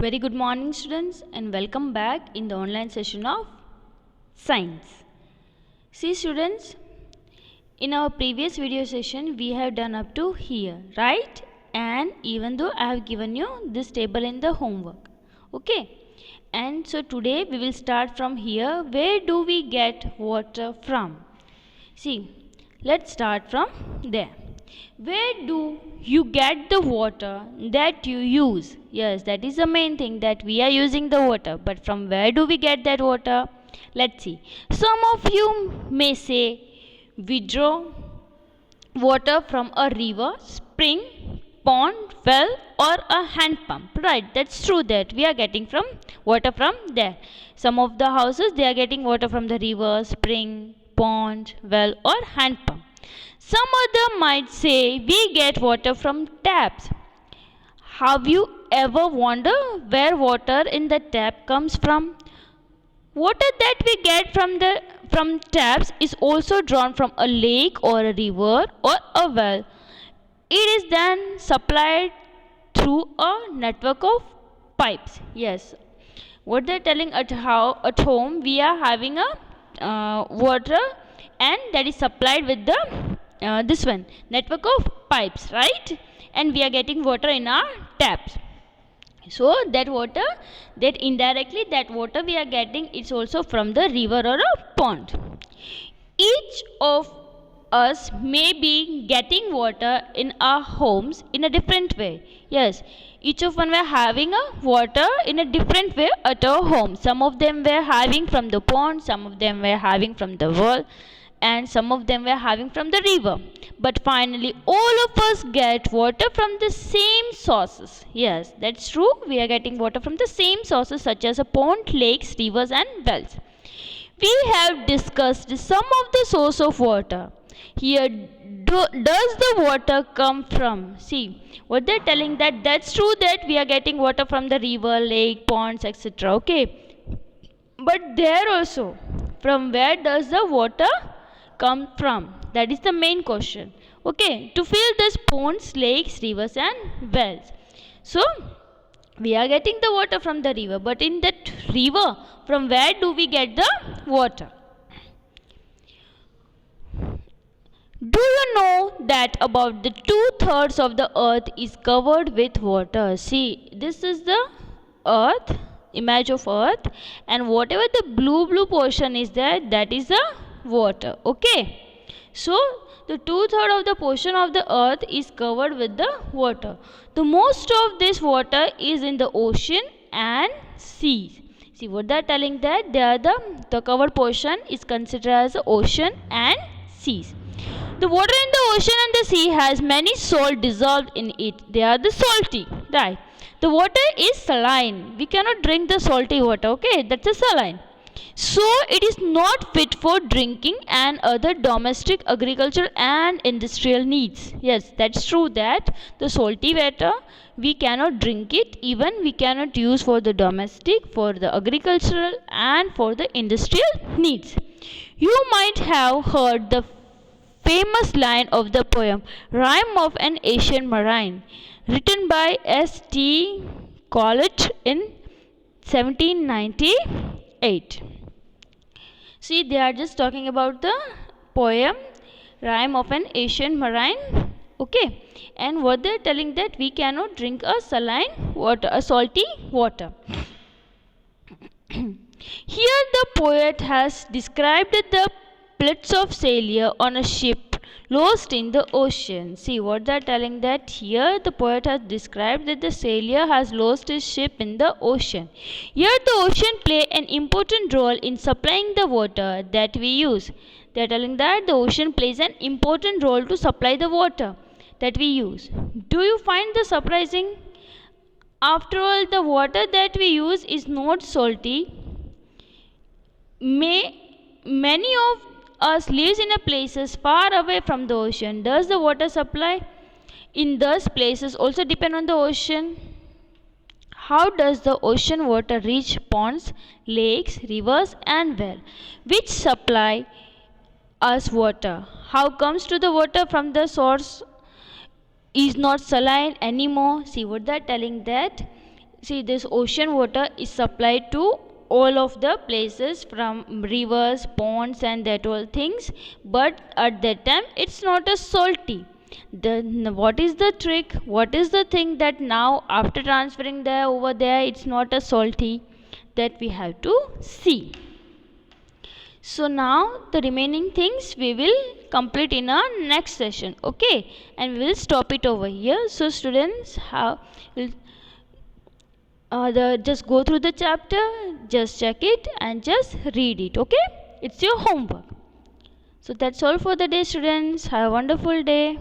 Very good morning, students, and welcome back in the online session of science. See, students, in our previous video session we have done up to here, right? And even though I have given you this table in the homework, okay? And so today we will start from here. Where do we get water from? See, let's start from there. Where do you get the water that you use? Yes, that is the main thing, that we are using the water. But from where do we get that water? Let's see. Some of you may say we draw water from a river, spring, pond, well, or a hand pump. Right, that's true that we are getting from water from there. Some of the houses, they are getting water from the river, spring, pond, well, or hand pump. Some other might say we get water from taps. Have you ever wondered where water in the tap comes from? Water that we get from taps is also drawn from a lake or a river or a well. It is then supplied through a network of pipes. Yes, what they're telling at home we are having a water, and that is supplied with the this one network of pipes, right? And we are getting water in our taps. So that water, that indirectly that water we are getting, it's also from the river or a pond. Each of us may be getting water in our homes in a different way. Yes, each of one were having a water in a different way at our home. Some of them were having from the pond, some of them were having from the well, and some of them were having from the river. But finally all of us get water from the same sources. Yes, that's true, we are getting water from the same sources such as a pond, lakes, rivers, and wells. We have discussed some of the source of water. Here, does the water come from? See, what they're telling, that that's true that we are getting water from the river, lake, ponds, etc. Okay, but there also, from where does the water come from? That is the main question. Okay, to fill these ponds, lakes, rivers, and wells. So we are getting the water from the river, but in that river, from where do we get the water? Do you know that about the 2/3 of the earth is covered with water? See, this is the earth, image of earth, and whatever the blue portion is there, that is the water. Okay, so the 2/3 of the portion of the earth is covered with the water. The most of this water is in the ocean and seas. See what they are telling, that they are the covered portion is considered as the ocean and seas. The water in the ocean and the sea has many salt dissolved in it. They are the salty, right? The water is saline. We cannot drink the salty water, okay? That's a saline. So it is not fit for drinking and other domestic, agricultural, and industrial needs. Yes, that's true that the salty water, we cannot drink it, even we cannot use for the domestic, for the agricultural, and for the industrial needs. You might have heard the famous line of the poem Rime of an Asian Marine, written by S.T. Collett in 1798. See, they are just talking about the poem Rime of an Asian Marine. Okay, and what they are telling, that we cannot drink a saline water, a salty water. Here the poet has described the plights of sailor on a ship lost in the ocean. See what they are telling, that here the poet has described that the sailor has lost his ship in the ocean. Here the ocean play an important role in supplying the water that we use. They are telling that the ocean plays an important role to supply the water that we use. Do you find this surprising? After all, the water that we use is not salty. Many of us lives in a places far away from the ocean. Does the water supply in those places also depend on the ocean? How does the ocean water reach ponds, lakes, rivers, and wells, which supply us water? How comes to the water from the source is not saline anymore? See what they are telling, that see, this ocean water is supplied to all of the places from rivers, ponds and that all things, but at that time it's not as salty. Then what is the trick? What is the thing that now after transferring there over there it's not as salty? That we have to see. So now the remaining things we will complete in our next session, okay, and we will stop it over here. So students just go through the chapter, just check it and just read it, okay, it's your homework. So that's all for the day, students. Have a wonderful day.